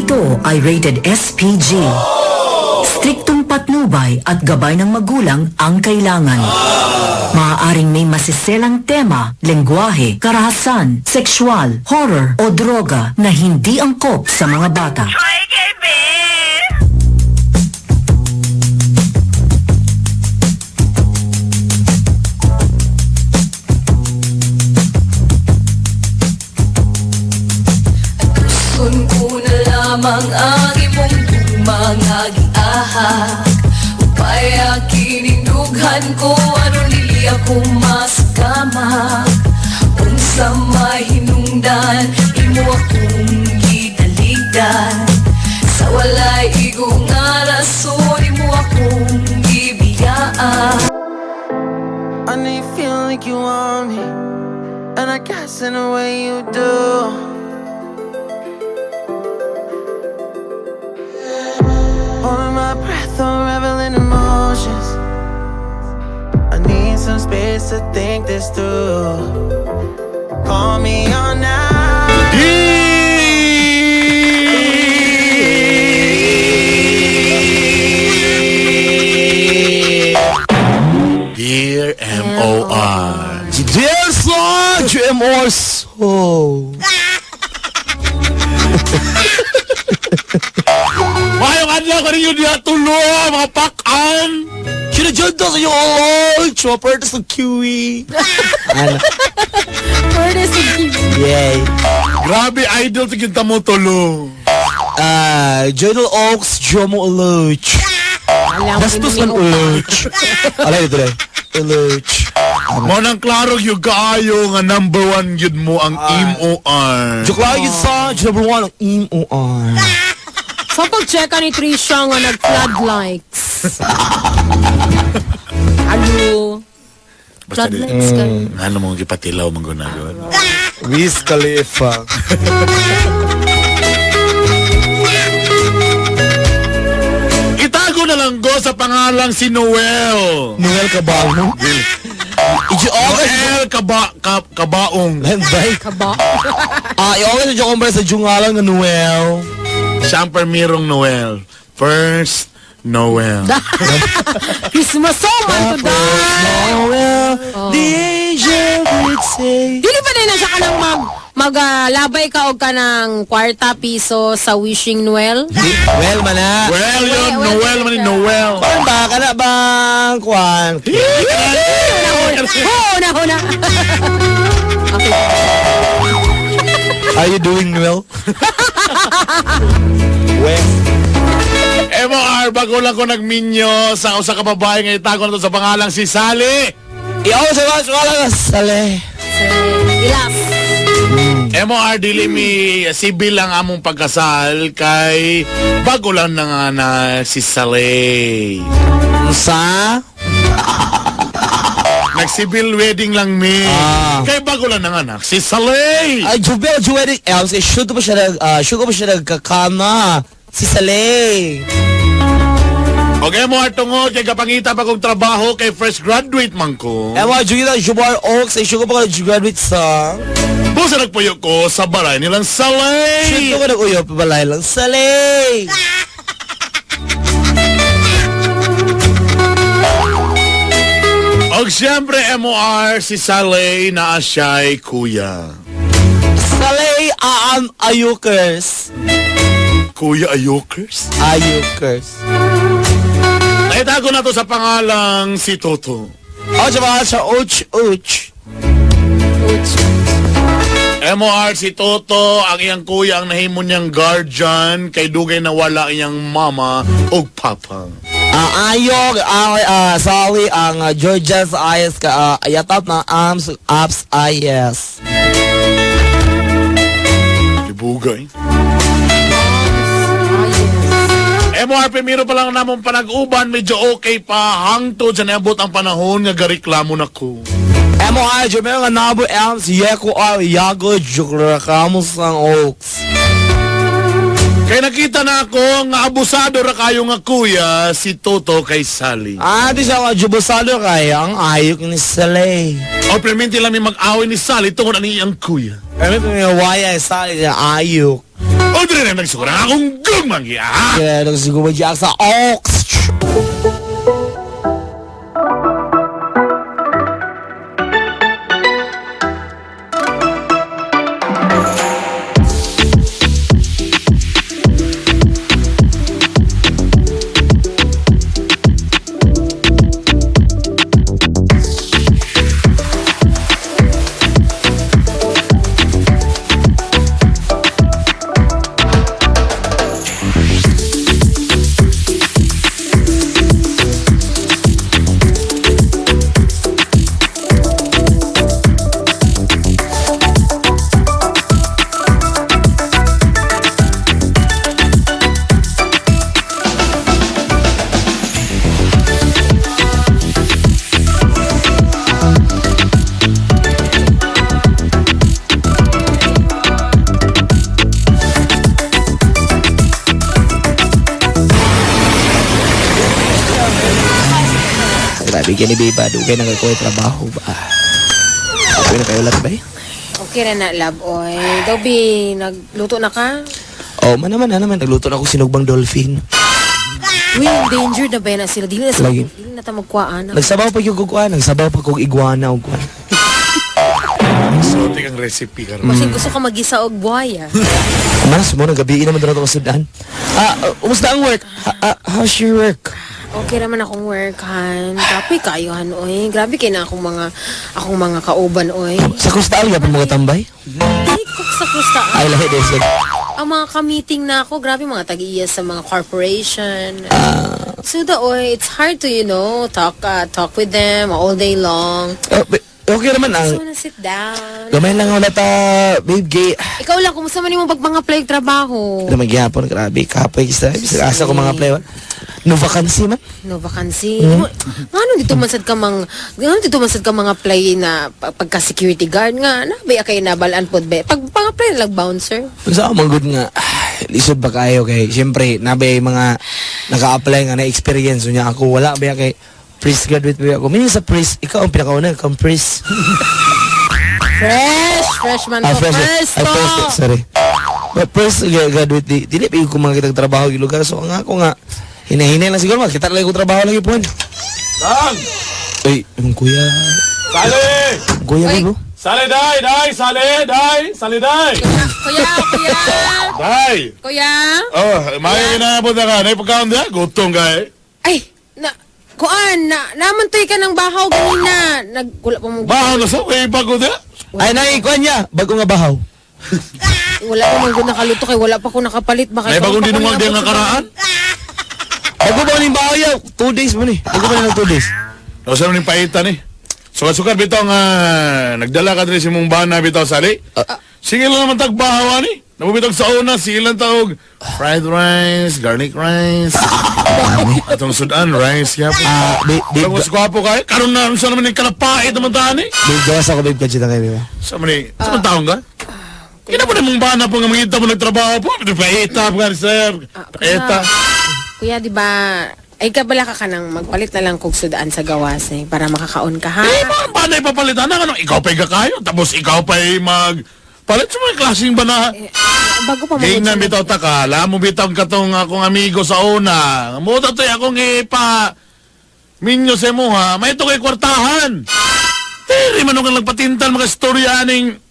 Ito ay rated SPG. Striktong patnubay at gabay ng magulang ang kailangan. Maaaring may masiselang tema, lengguwahe, karahasan, sexual, horror o droga na hindi angkop sa mga bata. Lamang ang imong bumangagiahak upay kinindughan ko ano nili ako maskama unsa mahinungdan imo akong gidaligdan sa walay igong nga rason imo akong gibiyaan. I know you feel like you want me, and I guess in a way you do. Holding my breath, unraveling emotions. I need some space to think this through. Call me on now. Dear M.O.R. Dear son, M.O.R. So. Mayong adlaw ka ninyo diya tulo, mga pakan! Sinadyan daw sa iyo, oh, chopper, tas ng kiwi. Ano? Yay. Grabe, idol, tigita mo tulo. Journal Oaks, Jomo Uluch. Bastos man Uluch. Alay, ito rin. Uluch. Mo nang klaro yung kaayo nga number 1 yun mo ang M.O.R. Joke lang yun sa, number 1 ang M.O.R. Sa pag-checka ni Trisha nga nag-flood likes. Ano? Basta Flood likes ka. ano mong gipatilaw mong gunagon. Wiz Khalifa. Itago na lang go sa pangalang si Noel. Noel Cabal. Noel Kabaong. Landay. Kaba. I-okay sa Jokombre sa Jungalang nga Noel. Siyang permirong Noel. First, Noel. Christmas song man to that. Noel, the angel would say. Dili pa din na siya ka nang maglabay ka o ka ng kwarta piso sa wishing Noel? Well, mana. Well, yun, Well, Noel man ni Noel. Kwan ba? Kana bang kwan? Huna. Okay. Are you doing well? Well. M.O.R. bago lang ko nagminyo sa usa ka babae nga itago na to sa pangalang si Sally. Iyaw sa mga sumala ka, sali. Ilas. M.O.R. dili mi sibil ang among pagkasal kay bago lang na nga na si Sally. Sa? Nag-civil wedding lang mi. Kay bago lang na nga na si Sally. Ay, Jubel, Juwedik Elms, shoot pa siya nagkakama. Si Sali. Okay mo tungod kay kapangita pa kong trabaho kay fresh graduate man ko. Ewa, Jugita, Jubar Oaks, shoot pa ka nag-graduate sa... Busa nagpuyo ko sa baray nilang Sally. Shoot pa ka nag-uyo, pabalay lang. Sali! Og siyempre M.O.R. si Sally na siya'y kuya. Sali, ayukers. Kuya Ayokers? Ayukers. Naitago na to sa pangalang si Toto. O, siya sa Uch. M.O.R. si Toto, ang iyang kuya, ang nahimo niyang guardian, kay dugay na wala iyang mama o papa. Ayog, Sally, ang Georgia's IS ka, ayatap na apps IS. Ibugay. M.O.R. Primero pa lang namang panag-uban, medyo okay pa, hangtod sa naabot ang panahon nga gareklamo na ko. M.O.R. Jumero nga nabo Elms, Yeko Yago, Jukramos ang Oaks. Kaya nakita na ako nga abusado ra kayo nga kuya, si Toto kay Sally. Di siya nga jubosado kaya ang ayok ni Sally. O perminti lang may mag-away ni Sally tungkol ani iyang kuya. Pero may waya Sally niya ayok. O Audrey na nagsurang akong gumanggi, ha? Kaya nagsigumagyak sa Ox. Grabe ka ni Biba, dugay na kayo trabaho ba? Okay na kayo lahat ba eh? Okay na na, love, oy. Dobby, nagluto na ka? Oh, naman, nagluto na ako sinugbang dolphin. Uy, danger na ba na sila? Dili na sila, Lagi. dili na ta magkuhaan. Nagsabaw pa yung kukuha, nagsabaw pa kong iguana o kuha. So, ang recipe ka rin. Kasi gusto ka mag-isa og buhaya. Mas mo, nagabiin naman doon ako masudan. Umusta ang work? How's your work? Okay naman akong work, han. Tapi kayo, han, oy. Grabe kayo na akong mga kauban, oy. Sa kustaan nga pa mga tambay? Hindi ko sa krustaan. Ay, lahi din sila. Ang mga ka-meeting na ako, grabe mga tag-iya sa mga corporation. So oy, it's hard to, talk with them all day long. Okay naman ang... So, wanna sit down. Gamay lang wala ta, babe, gay. Ikaw lang, kumusta man yung mga play trabaho? Ano magyapon, grabe, kapoy, asa ko mga play. No vacancy man? No vacancy. Ngano dito mansad ka mga play na pagka-security guard nga, nabay kay nabalaan pod be. Pag play lang bouncer. Sa mga good nga, lisod ba kayo kay, siyempre, nabay mga naka-apply nga na experience niya ako, wala ba kay priest graduate ba ako. Meaning sa priest, ikaw ang pinakauna, ikaw ang priest. Freshman to first to. Sorry. But first graduate, dili pa yung mga kitang trabaho yung lugar. So nga ako nga, hinahinay lang siguro, kita lang yung trabaho lang yung puwan. Dan! Uy, yung kuya. Sali! Kuya Uy. ba bro? Sali, Sali, day! Kuya. Day! Oh, may inaabot na ka. Naipagkaon niya? Gutong ka eh. Ay, namantoy ka ng bahaw ganina. Wala pa mo. Bahaw na sa way bago niya. Ay, naikuan niya. Bago nga bahaw. Wala pa man ko nakaluto kay wala pa ko nakapalit ba kay. May bagong dinungag din ng karaan. Bago ba yung bahaw niya? 2 days mo ni. Bago ba na 2 days? O saan yung paitan eh? Sukat-sukat bitaw nga nagdala ka din si mong bana bitaw sali. Sige lang naman tagbahawan eh. Nabubitag sa una, silang tawag fried rice, garlic rice. Atong sudan, rice kaya po. Babe, Alam mo, sukwapo kayo. Karoon na, saan naman yung kalapait naman tahan eh. babe, gawas ako babe kajita kayo, ba? Saan man taong ka? Kina po na mong bana po nga mangita mo nagtrabaho po. Paita po nga, sir. Paita. Kuya, di ba, ay kabala ka nang magpalit na lang kog sudaan sa gawas eh, para makakaon ka ha? Eh, mga bana ipapalitan na. Ano? Ikaw pa'y kayo. Tapos ikaw pa'y palit sa mga klaseng bana. Bago pa Ging na mag- bitaw taka, alam mo bitaw katong akong amigo sa una. Muta to akong ipa minyo sa mo ha, may ito kay kwartahan. Tiri man kang nagpatintal mga storya aning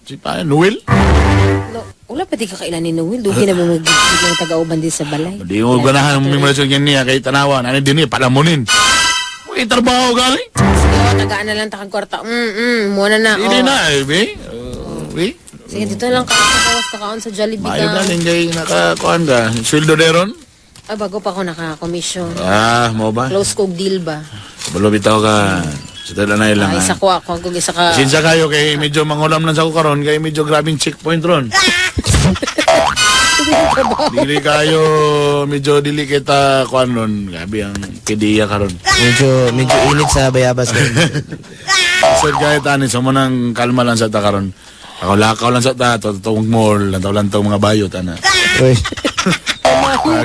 si pa Noel. No, wala pa di ka kailan ni Noel. Doon na mo ng taga-uban din sa balay. Di mo ganahan mo mimulasyon yan niya kay tanawan. Ano din niya, palamunin. May trabaho galing. Sige, tagaan na lang takang kwarta. Muna na. Hindi oh. na eh, be. Be. Sige, dito na lang kakawas kakaon sa Jollibee Mayo na ka. hindi nakakuan ka. Sweldo deron? Ay, bago pa ako naka-commission. Mo ba? Close kog deal ba? Balo bitaw ka. Sa tala na ilang. Isa ko ako. Kung isa ka... Sinsa kayo kay medyo mangulam lang sa ko karon kay medyo grabing checkpoint ron. Dili kayo medyo dili kita kuan ron. Gabi ang kidiya karon. Medyo init sa bayabas. Sir kahit ani sa mo nang kalma lang sa ta karon. Ako lakaw lang sa ta totong mall, lantaw-lantaw mga bayot ana. Uy.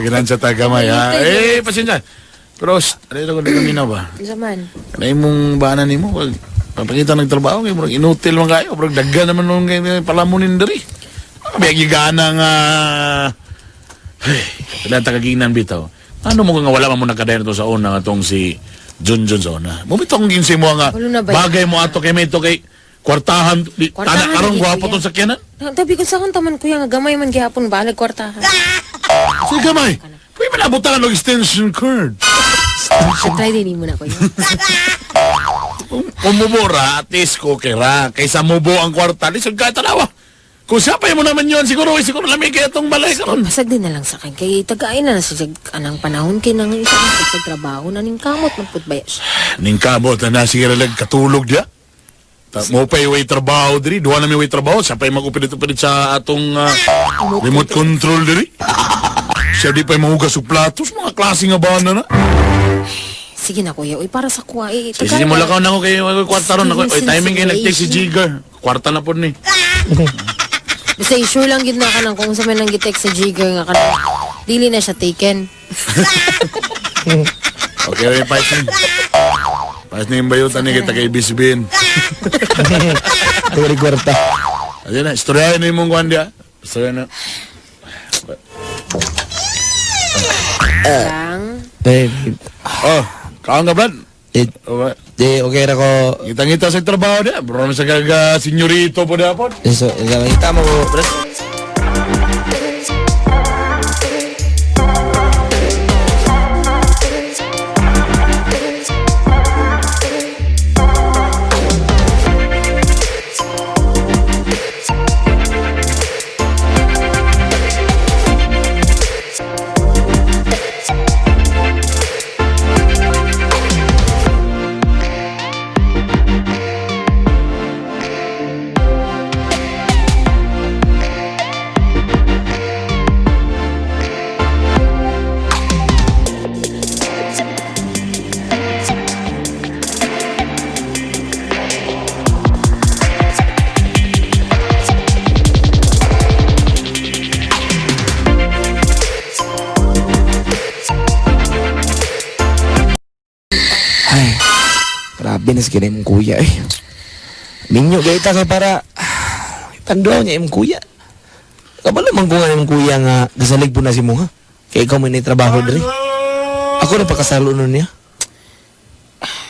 Ginan sa tagamay ha. Eh pasensya. Pero ano ko minaw ba? Zaman. Kanay mong bana nimo pag papakita ng trabaho kay murag inutil man kayo, murag daggan naman nung kay palamunin diri. May gigana nga... Ay, kailan tagaginan bitaw. Ano mo nga wala man mo nakadayon to sa una nga tong si Junjun sa una. Mo bitong ginsi mo nga Walo na ba yan? bagay mo ato kay may to kay kwartahan. Kwartahan, Tanak karong lagi, gwapo kuya. tong sakyanan. Tabi ko sa akong taman kuya nga gamay man gihapon balag kwartahan. Sige gamay. Pwede man abutan ng extension cord. Try din mo na kuya. Kung mumura, at least ko kira. Kaysa mubo ang kwarta, lisod ka talawa. Kung siya pa mo naman yun, siguro lamig kaya itong balay karon. Pasag din na lang sa akin. Kay tagain na sa anang panahon kay nang isa sa trabaho na ning kamot magputbaya siya. Ning kabot na sige lang katulog dia. Mo pa iway trabaho diri, duwa na may way trabaho, siya pa magupilit-upilit sa atong remote control diri. Siya di pa mahugas og platos, mga klase nga bana na. Sige na kuya, uy para sa kuha eh. Sige mo lakaw na ko kay kwarta ron ako. Oy timing kay nagtext si Jigger. Kwarta na pod ni. Basta sure lang gid na ka nang kung sa man nang gitext sa Jigger nga kana. Dili na siya taken. Okay, okay, pais ni. Pais ni yung bayutan ni kita kay Bisbin. Dari kwarta. Adi na, istoryahin na yung mong kuhan dia. Istoryahin na. Lang. Oh, kaon ka, Brad? Okay ra ko. Ngita-ngita sa trabaho dia. Bro, sa kaga senyorito po dia po. So, kita mo, bro. Ay, grabe na sige na yung kuya eh. Minyo gaita kay para tanduaw niya yung kuya. Kabalo man ko nga yung kuya nga gasalig po na si mo ha. Kaya ikaw may trabaho diri. Ako na pakasalo nun niya.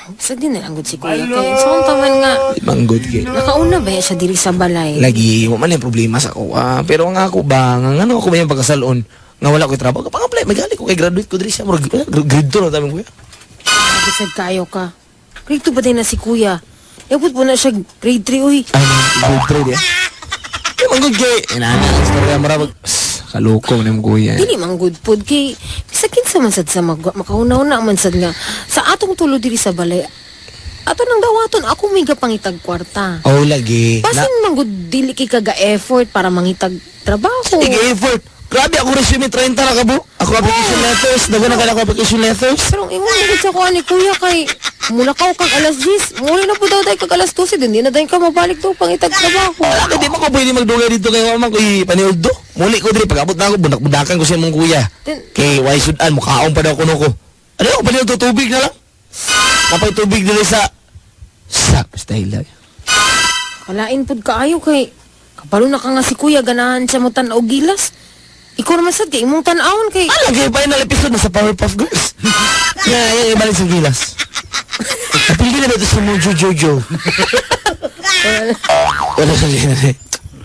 Basta din na lang gud si kuya kay sa akong taman nga Manggod kay. nakauna ba siya diri sa balay. Lagi, mo man yung problema sa ako. Pero nga ako ba, nga ano ako ba yung pagkasalon? Nga wala ko yung trabaho. Kapag apply, magali ko kay graduate ko diri siya. Grade 2 na tabi kuya. Bisag kayo ka. Grade 2 ba din na si kuya? Yabot po na siya grade 3 uy. Ay, grade 3 diya. Kaya manggod kay. Inana, ang storya marabag. Kaloko na yung kuya. Dili man good food kay bisakin sa mansad sa makauna-una man sad nga sa atong tulo diri sa balay. Ato nang dawaton ako may gapangitag kwarta. Oh, lagi. Basin man gud dili kay kaga effort para mangitag trabaho. Sige, effort. Grabe ako resume 30 na kabo. Ako application letters. Dago na ako application letters. Pero ingon na sa kuha ni kuya kay mula ka kag alas 10. Muli na po daw tayo kag alas 12. Hindi na tayo ka mabalik daw pangitag trabaho. Wala ka, di mo ko pwede magdugay dito kay mama ko ipaniod do. Muli ko diri pag-abot na ako budak-budakan ko siya mong kuya. Kay why sudan mukhaon pa daw kuno ko. Ano ako paniod to tubig na lang. Kapay tubig dili sa style lang. Kalain pud kaayo kay kapalo na ka nga si kuya ganahan siya mo tan-og gilas. Ikaw naman sad kay imong tan-awon kay Ano kay final episode na sa Powerpuff Girls. Yan ibalik sa gilas. Napili na dito sa Mojo Jojo. Wala sa gilas eh.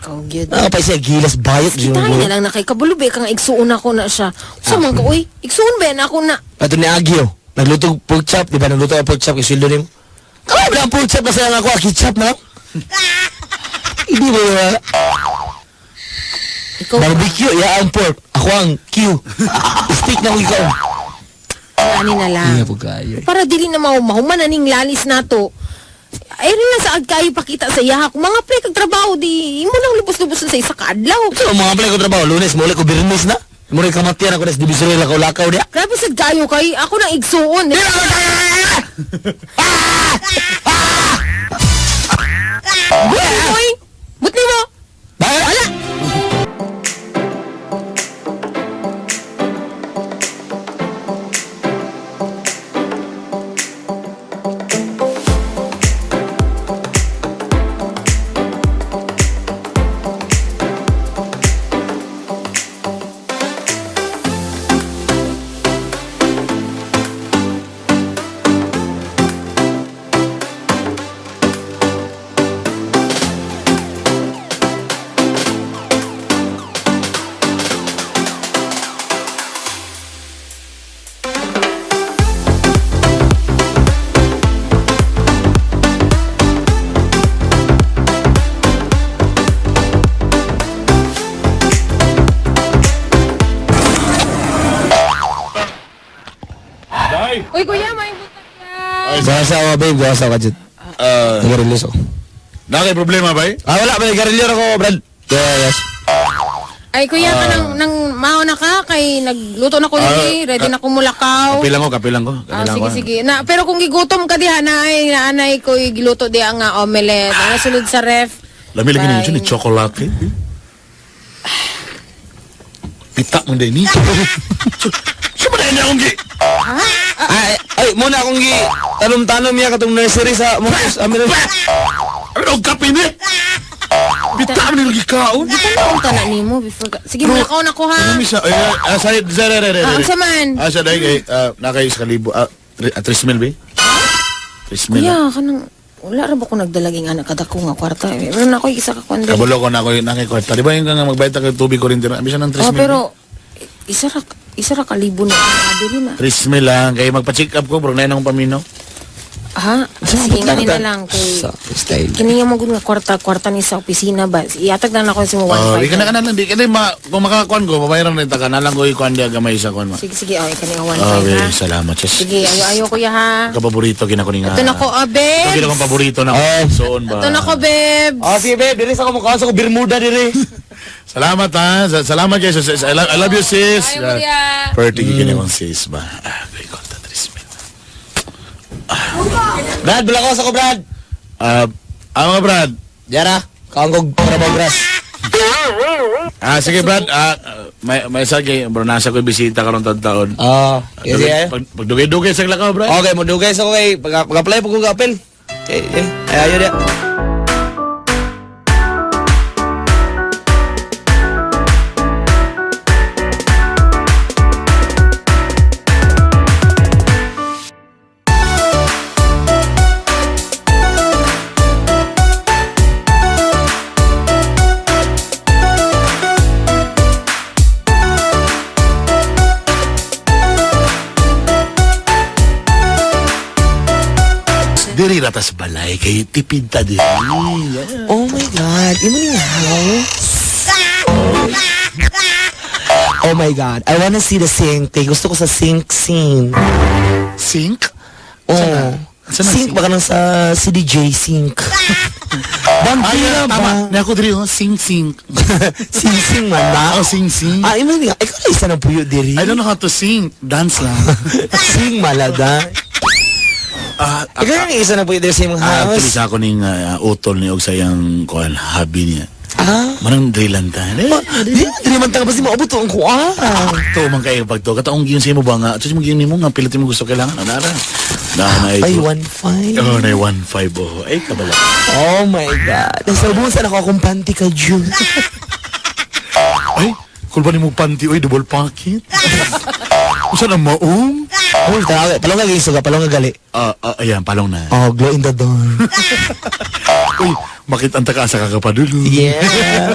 ikaw gyud. Pa siya gilas bayot Kita na lang na kay kabulubi kang igsuon ako na siya. Sa man ka uy, igsuon ba na ako na. Pato ni Agio. Nagluto pork chop, di ba? Nagluto ang pork chop kay Sildo nimo. Kaya ba ang pork chop na sayang ako ketchup na? Hindi ba yun? Ikaw Barbecue, ya ang pork. Ako ang Q. Stick na ko ikaw. ani na lang. Iya po kayo. Para dili na mahuman aning lalis nato. Ay rin lang sa kayo pakita sa iya. Kung mga pre kag trabaho di imo nang lubos-lubos sa isa ka adlaw. So, mga play ko trabaho, lunes, muli ko birnis na. Muli kamatian ako na sa divisory lakaw-lakaw dia. Grabe sad kayo kay ako nang igsuon. Uy, but mo. Bakit? Uy, kuya, may butang Gasa ako, babe. Gasa ka dyan. Nag-release ako. Nakay problema ba eh? Wala. May nag-release ako, Brad. Yes. Ay, kuya, ka nang mauna ka, kay nagluto na ko ni, ready na ko mulakaw. Kapilang ko. Sige. Pero kung gigutom ka diha na ay naanay ko giluto di ang omelette. Ano sulod sa ref? Lami lagi Bye. ninyo ni chocolate. Pita mo din ni. Siya ba na akong gi? Ay, muna akong tanom-tanom niya katong nursery sa Mokos. Amin na. Ano ang kape ni? Pita mo nilagi kaon. Ano ta na nimo before ka? Sige, mulakaw na ko ha. Ano misa? Ang saman. Sa dahi kay nakay sa kalibo. 3,000 ba? 3,000. Kuya, kanang wala ra ba ko nagdalaging anak kada ko nga kwarta. Meron na ako isa ka kwande. Kabalo ko na ako nakay kwarta. Di ba yung nga magbayad ka tubig ko rin din? Abisa ng 3,000. Oh, pero isa ra kalibo na diri na. 3,000 lang. Kaya magpa-check up ko. Bro, na yun akong paminaw. Ha? Sige nga nila lang kay Sa style. kini nga magud nga kwarta ni sa opisina ba. Iatag na ako sa mo 1.5. Di ka na lang. Di ka na kung makakuan ko, babayaran rin ta ka. Nalang ko ikuan di gamay sa kuan mo. Sige, okay, kani nga 1.5 Okay, ha. salamat. Ches. Sige, ayo kuya ha. Kapaborito ginakuning nga. Ito na ko, Ito babe. ginakong paborito na soon ba? Ito na ko, babe. Sige, babe. Dili sa kumukha sa ko Bermuda, dili. Salamat ha. Salamat guys. I love you sis. Ay, Maria. Perti gini akong sis ba. Kay konta 3,000. Brad, bulak ako sa ko, Brad. Mga Brad. Diara, kaanggog para bagras. Sige Brad. May sagay. Bro, nasa ko bisita karon taon. Yes, yeah. Pagdugay-dugay sa lakaw, Brad. Okay, mo dugay sa ko kay pag-apply po ko apel. Okay, ayo dia. Diri ratas balay kay tipid ta diri. Oh my God, imo ni how? Oh my God, I wanna see the sink. Gusto ko sa sink scene. Sink? Oh. Saan na Sink sink? baka nang sa CDJ sink. Bandira Tama. ba? Na ako diri sing. Sing man na. Sing. Imo ni ikaw na isa ng puyo diri. I don't know how to sing. Dance lang. Sing malada. Ikaw yung isa ng puyo diri sa imong Actually house. sa ako ning utol ni og sayang kuan habi niya. Manang drillan ta. Di man taga pasi maabot ang kuha. To man kay pagto kataong giyon sa imo ba nga. Sus mo giyon nimo nga pilit mo gusto kailangan ana. Na Ay, ito. 1.5. Oh, na 1.5 oh. Ay kabala. Oh my God. Nasabusan ako akong panty ka, June. Ay, kung ba ni mo panty oy double pocket. Usa na maong. Oh, tawag. Palong nga giso ka, palong nga gali. Ayan, palong na. Oh, glow in the dark. Uy, makita ang taka sa kakapadulo. Yeah.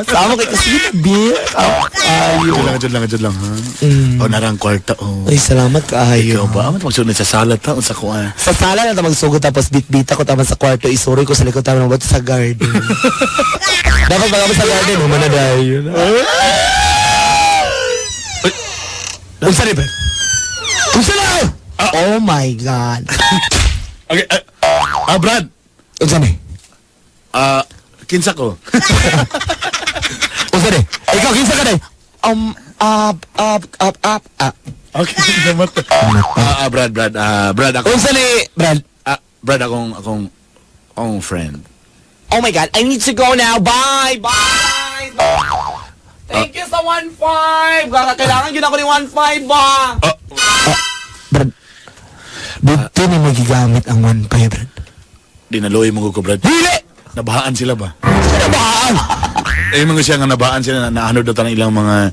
Sama kay kasi beer. Ayo. Diyan lang, ha? O, narang kwarta, oh. Ay, salamat kaayo. Ikaw ba? Amat magsunod sa salat, ha? Unsa ko, Sa sala na ta magsugod tapos bit-bita ko tama sa kwarto. Isuri ko sa likod tama ng sa garden. Dapat pag sa garden, humana dahil. Unsa ni ba? Unsa na? Oh my God. Okay, Brad. Unsa ni? Kinsa ko. Unsa ni? Ikaw kinsa ka ni? Okay, naman. Brad. Brad, ako. Unsa ni, Brad? Brad, akong friend. Oh my God, I need to go now. Bye! Bye! Thank you sa 1.5! Kailangan yun ako ni 1.5 ba? Brad, dito na magigamit ang 1.5, Brad. Dinaloy mo ko, Brad. Hili! Nabahaan sila ba? Nabahaan! Mga siya nga nabaan sila na ano daw ilang mga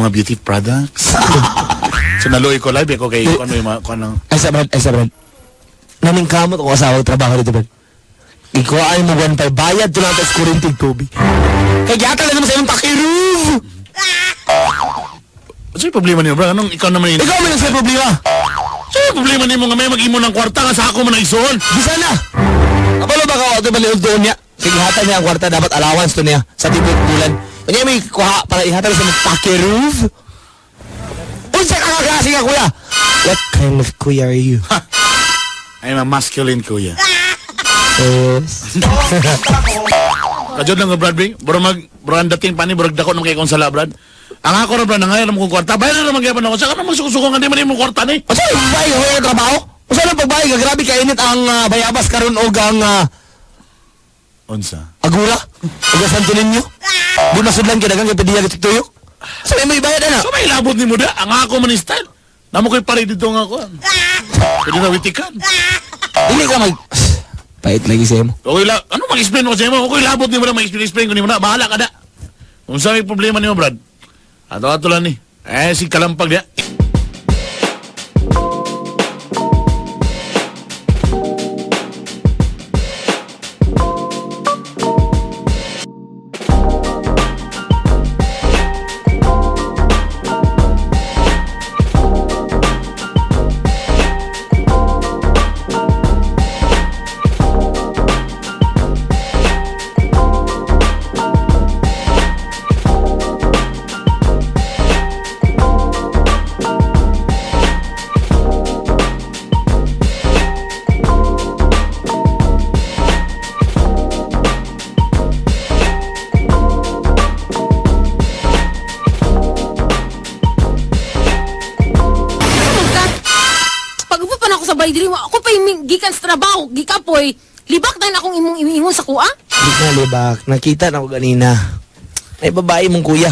beauty products. So naloy ko live ako kay ano yung mga ano. Ay sa Brad. Naningkamot ako asawa trabaho dito, Brad. Ikaw ay mo 1.5. Bayad to lang tapos kurintig tubig. Kaya yata lang naman sa iyong pakirove! Ano yung problema niyo, Brad? Anong ikaw naman yun? Ikaw may nasa problema! Ano yung problema niyo nga may mag-imo ng kwarta nga sa ako man na ison? Bisa na! Kapalo ba ka ito baliod doon niya? Kagihatan niya ang kwarta, dapat allowance to niya sa tibok bulan. Kanya may kuha para ihatan sa mga pakirove? Unsa ka kaklase ka, kuya? What kind of kuya are you? I'm a masculine kuya. Yes. Kajod lang nga, Brad, Bing. Brad, dating pa ni, Brad, dako nung kay konsala, Brad. Ang ako na, Brad, nangayon mo kong kwarta. Bayan na naman kaya pa na ako. Saka naman magsusuko nga, di man yung kwarta ni. O saan yung babae ko yung trabaho? O saan yung pagbae ka? Grabe kainit ang bayabas karon o ang Unsa? agura? O santo ninyo? Di masudlan ka dagang kapediya ka tuyo? Saan yung may bayad na? So may labot ni mo da. Ang ako man yung style. Namo ko'y pare dito nga ako. Pwede na witikan. Hindi ka mag... Pait lagi sa'yo mo. Okay la, ano mag-explain mo sa'yo mo? Okay, labot ni mo na mag-explain ko ni mo na. Bahala ka da. Kung saan may problema ni mo, Brad. Ato-ato lang ni. Si Kalampag niya. Pag-upo pa na ako sa balay diri, ako pa yung gikan sa trabaho, gikapoy, libak na akong imong sa kuha. Hindi na libak. Nakita na ko ganina. Ay babae mong kuya.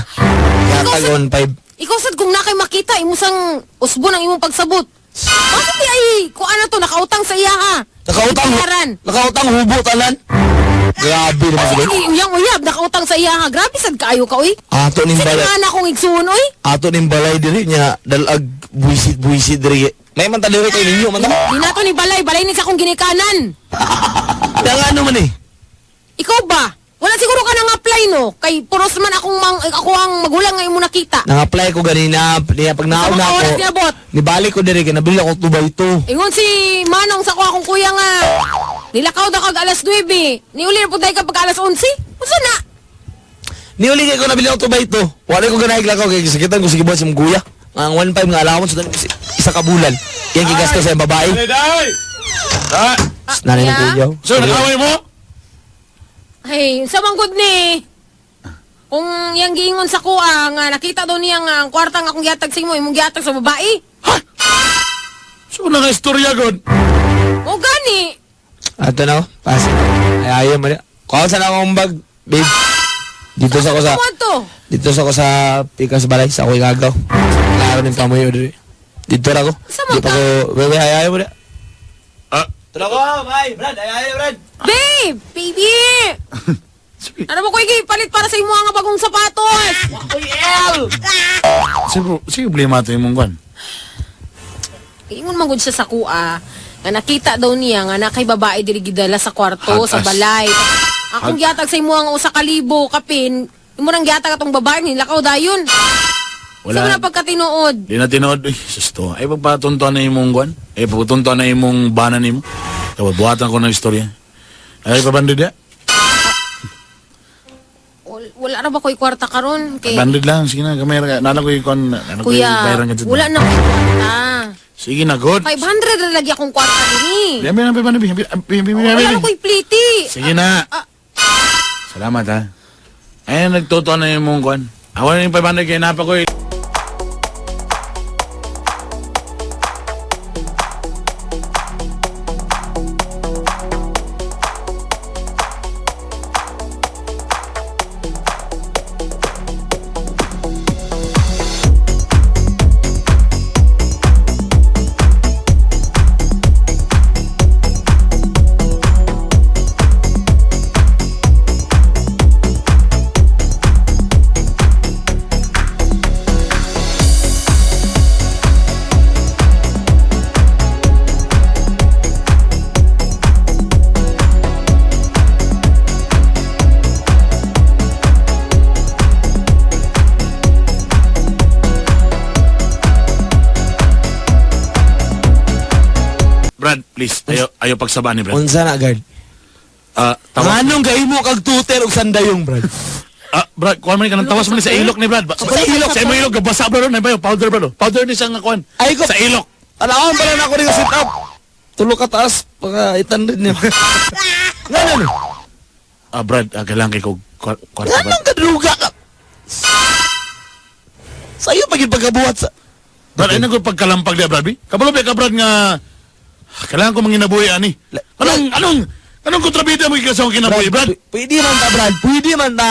Yatagon 5. Ikaw sad kung nakay makita, imusang usbo ng imong pagsabot. Bakit di ay, kung ano to, nakautang sa iya ha? Nakautang hubo talan. Grabe naman sila. Sige, uyang-uyab, nakautang sa iya ha. Grabe sad kaayo ka, uy. Ato ning Sige balay. nga na akong igsuon, uy. Ato ning balay diri niya dalag buisit diri. May man taliri kay ninyo man ta. Di na to ni balay ni sa akong ginikanan. Dang ano man eh. Ikaw ba? Wala siguro ka nang apply no? Kay puros man ako ang magulang nga imo nakita. Nang-apply ko ganina, niya pag nauna Sa mga ako. oras niabot. Nibalik ko diri kay nabili ako tubay to. Ingon si Manong sa ko akong kuya nga. Nilakaw daw kag alas 9. Niuli na puday ka pag alas 11. Unsa na? Niuli kay ko nabili ako tubay to. Wala ko ganay lakaw kay sakitan ko sige buhat sa mong kuya. Ang 1.5 nga allowance sa isa ka bulan. Yan gigasto sa babae. Day! Ah! Nanay ng yeah? kuya. So, nag-away mo? Ay, sa manggod ni. Kung yang giingon sa kuha nga nakita daw niya nga ang kwarta nga akong gihatag sa imo, imong gihatag sa babae. So, naka-istorya, God. O gani. Ato na ako. Pass. Ay ayaw mo na. Kung saan akong bag, babe. Dito sa ko sa... Ano to? Dito sa ko sa pikas balay. Sa ako'y gagaw. Klaro ng pamuyo diri. Dito na ako. Sama Di pa ka? ko... Bebe, ayaw mo na. Ah, Dito na ko, bye. Brad, ayaw, Brad. Babe! Baby! Ano ba ko palit para sa imo nga bagong sapatos? Uy, El! sige, problema ito yung mong kwan. Ingon magud siya sa kuha nga nakita daw niya nga na kay babae diri gidala sa kwarto sa Hagas. balay. Akong gihatag sa imo nga 1,000 kapin. Imo nang gihatag atong babae ni lakaw dayon. Wala. Sa Wala. na pagkatinuod. Di na tinood. Uy, susto. Ay, pagpatuntuan na imong kwan. Ay, pagpatuntuan na imong banan nimo. Tapos, buhatan ko ng istorya. Ay, pabandid ya. Wala ra ba ko'y kwarta karon kay Bandid lang. Sige na, gamay ka. Nala ko yung kwan. Nala ko yung kuya. bayaran ka dyan. Wala na ko'y kwarta. Sige na, God. 500 ra lagi akong kwarta diri. Biyan, biyan, biyan, biyan, biyan, biyan, biyan, Wala biyan. na ko'y pliti. Sige na. Salamat, ha. Ay, nagtotoo na yung mong kwan. Ako na yung 500 kaya napa ko eh. Brad, please. Ayaw pagsaba ni Brad. Unsa na, guard? Tawag. Anong kayo mo kag tuter og sandayong, Brad? Brad, kuha man ka ng tawas mo ni sa ilok ni Brad. Sa ilok? Sa imo ilok, gabasa bro, na ba yung powder bro? Powder ni siyang kuhan. Ay ko. Sa ilok. Alaon pa lang ako rin sit up. tulo ka taas, paka 800 niya. Nga na no? Brad, kailangan kay ko kwarta ba? Anong kadruga ka? Sa'yo pagin pagkabuhat sa... Brad, ay nang pagkalampag niya, Brad, bi? Kabalo ba ka, Brad, nga kailangan ko manginabuhi, ani? Anong kontrabida mo ikasang kinabuhi, Brad? Pwede man ta, Brad. Pwede man ta.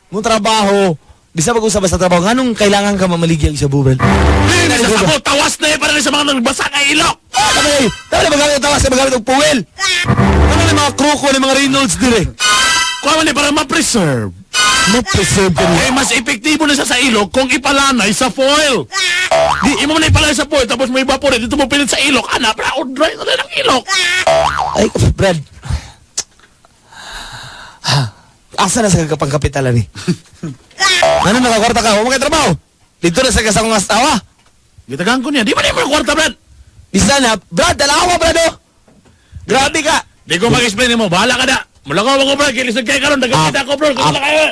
Mong trabaho. Di sa pag-usap sa trabaho. Anong kailangan ka mamaligyan sa Brad? Hindi, sa ako, tawas na para sa mga nagbasa ng ilok! Tama na magamit ang tawas na magamit ang puwel. Ano na mga kroko na mga Reynolds dire? Kuha man para ma-preserve. Ma-preserve ka Eh, mas epektibo na siya sa ilok kung ipalanay sa foil. Di, imo na ipalanay sa foil, tapos mo evaporate, dito mo pilit sa ilok, para o-dry na rin ang ilok. Ay, Brad. Asa na sa kapangkapitalan ni? Ano nakakwarta ka? Huwag mga trabaho. Dito na sa kasang mga astawa. Gitagaan ko niya, di ba na yung kwarta, Brad? Di sana, Brad, dalawa, Brad, oh. Grabe ka. Di ko mag-explain mo, bahala ka na. Malakaw ako, Brad, kilisod kayo karon, nagkakita ko, Brad, kung kayo.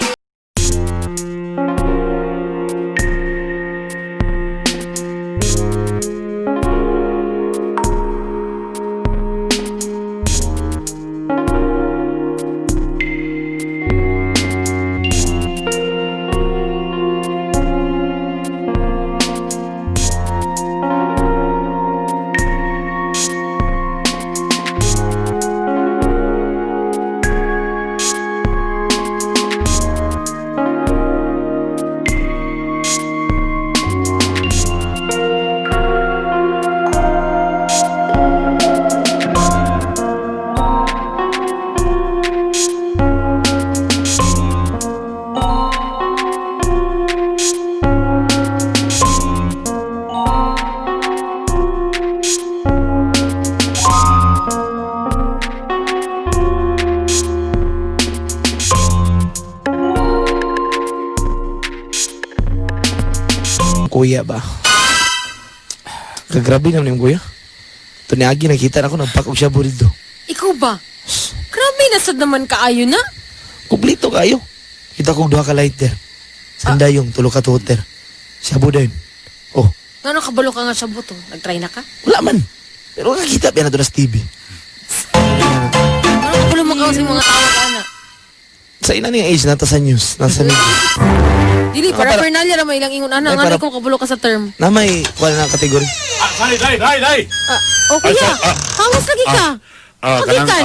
Kuya ba? Kagrabe naman yung kuya. Ito ni Agi, nakita na ako, nagpakog siya burido. Ikaw ba? Grabe, nasad naman kaayo na. Kumplito kayo. Kita kong duha ka lighter. Sandayong, tulo ka toter. Shabu din. Oh, Nga nakabalo ka nga sa buto. Nag-try na ka? wala man. Pero kakita, yan na doon sa TV. Ano nakabalo mo ka sa mga tawag, ana? Sa ina niya age, nata sa news, nasa media. Dili, para pernalya na may ilang ingon, ana. Ay, Nga para- na kung kabalo ka sa term. Na may, wala na kategory. Dai! Oh, kuya. Hangos lagi ka. Hagikan.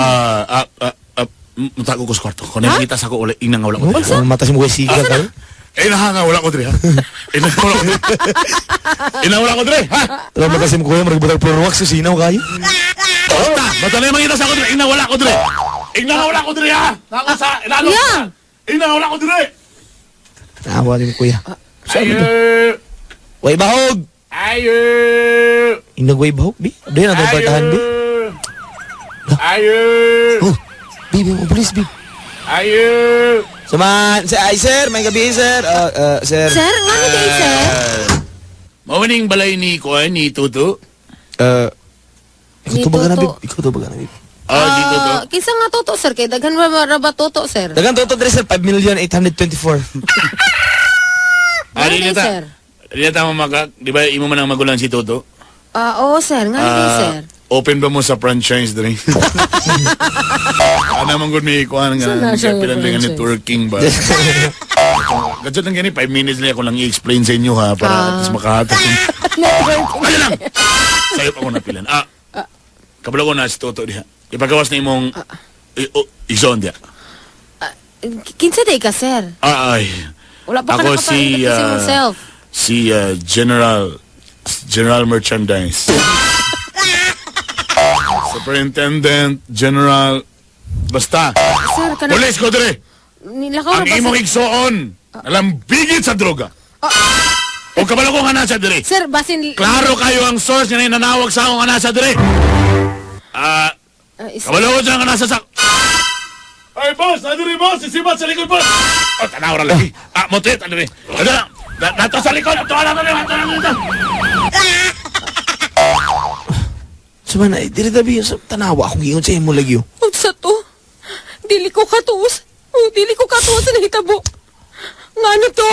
Mutago ko sa kwarto. Kung nakikita sa ko, inang wala ko Oh, diri. mata si Mugay Siga kayo. Inang wala ko diri, ha? Inang wala ko diri, ha? Alam mo kasi mo kuya, maragbutal puro wax, sinaw kayo. Basta na yung makita sa ko diri, inang wala ko diri. Inang wala ko diri, ha? Nako sa, inalo. Kuya! Inang wala ko diri. Nahawa din kuya. Ayo! Way bahog! Ayo! Inagway bahog, bi? Doon na bartahan, bi? Ayo! Oh, bi, mo pulis, bi. Ayo! Saman, ay sir, may gabi sir. Sir. Sir, nga na kayo, sir. Mawaning balay ni Kuan, ni Tuto. Ikaw Ni to ba Toto. Bib? Ikaw to ba Bib? Di Tuto. Kinsa nga toto, sir? Kay daghan ba ba toto, sir? Dagan to dre sir, 5,824,000. Nga na kayo, Nita. sir. Nita mo di ba imo man ang magulang si Tuto? Oo, sir. Nga na kayo, sir. Open ba mo sa franchise dre? Ano man gud mi kuan Sana nga siya yung pilan nga franchise. networking ba? Gadyo lang gani 5 minutes lang ako lang i-explain sa inyo ha para at least makahatag. Ano lang? Sayo pa ko na pilan. Kabalo ko na si Toto diha. Ipagawas na imong ison diha. Kinsa day ka, sir? Ay. Wala pa ka Ako si nakapaingat myself. si General Merchandise. Superintendent General basta. Sir, ka na... Police ko dire. Nilakaw na Ang ba, imong sir? igsoon. Alambigit sa droga. O kabalo ko nga nasa dire. Sir, basin... Klaro kayo ang source nga nanawag sa akong nga nasa dire. Kabalo ko dyan nga nasa sa... Ay, boss! Nadiri, boss! Sisibat sa likod, boss! Tanaw ra lagi. Motit, ano rin? Ano lang? Nato sa likod! Ito, ano rin? Ito, ano rin? Saman, ay diri tabi sa tanawa akong giingon sa imo lagi. Unsa to? Dili ko katuos. Oh, dili ko katuos sa nahitabo. Ngano to?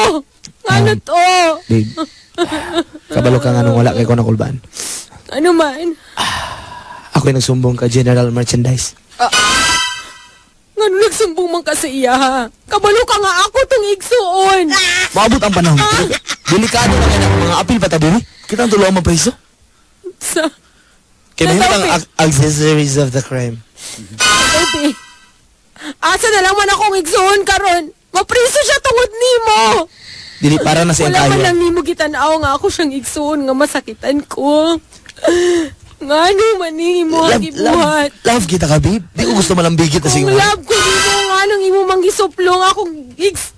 Ngano to? Babe. Kabalo ka nga nung wala kay ko nakulban. Ano man? Ako ako'y nagsumbong ka General Merchandise. Nga nagsumbong man ka sa iya, ha? Kabalo ka nga ako tong igsuon. Maabot ang panahon. Delikado na kayo ng mga apil pa tabi. Kita ang tulungan mapreso. Sa... Kaya may Nalapi. ang accessories of the crime. Baby, asa na lang man akong igsuon karon. Mapriso siya tungod nimo. Dili para na sa Wala man kaya. lang nimo gitanaw nga ako siyang igsuon nga masakitan ko. Ngano man ni mo ang gibuhat. Love kita ka, babe. Di ko gusto malambigit na Kung siya. love ko nimo nganong imo mangisuplong akong igsuon.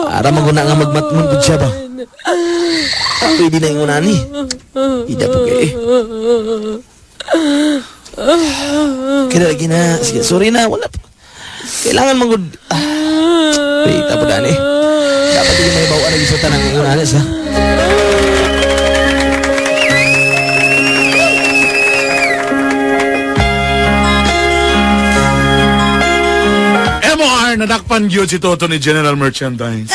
Para maguna nga magmatmon ko siya ba? Pwede na yung unani. Ida po kayo. Kaya lagi na. Sige, sorry na. Wala po. Kailangan magod... Wait, tapo daan eh. Dapat hindi may bawa na gisutan ng yung unani sa... MOR, nadakpan yun si Toto ni General Merchandise.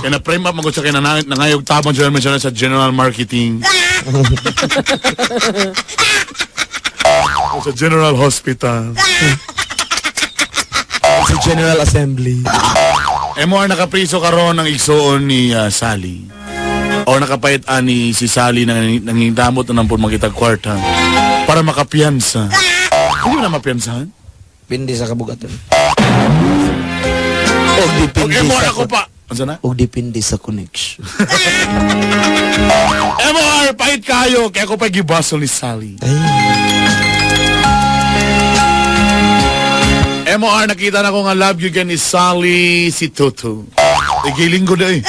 Kaya na-frame up magod sa kaya nangayog tapang General Merchandise sa General Marketing. O sa General Hospital. Sa General Assembly. MOR, nakapriso karon ng igsoon ni Sally. O nakapayat ani si Sally nangingdamot na nampun makitag kwarta para makapiyansa. Hindi mo na mapiyansahan? Pindi sa kabugatan. Og dipindi Okay, MOR sa... ako pa. Ano na? Og dipindi sa connection. MOR, pahit kayo. Kaya ako pa gibasol ni Sally. Ay. MOR, nakita na ko nga love you again ni Sally si Toto. Igiling ko na eh.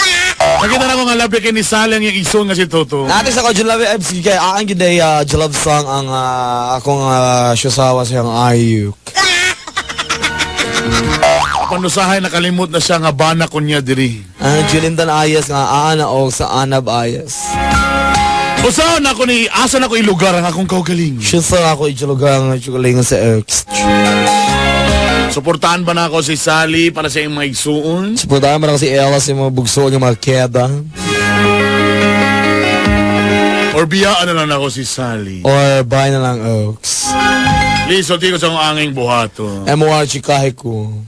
Nakita na ko nga love you again ni Sally ang yung iso nga si Toto. Natin sa ko Julabi MC kay aan gyud ay Julab song ang akong syusawa sa ang ayuk. Panusahay nakalimot na siya nga bana ko niya diri. Ang Julindan Ayas nga aana og sa Anab Ayas. Usahan ako ni asa na ko ilugar ang akong kaugaling. Syusa ako ichulugang chukulingan sa X. Suportahan ba na ako si Sally para sa iyong mga igsuon? Suportahan mo na kasi Ella sa mga bugso ng mga keda. Or biyaan na lang ako si Sally? Or buy na lang Oaks. Please, sulti ko sa akong anging buhato. MOR chikahe ko.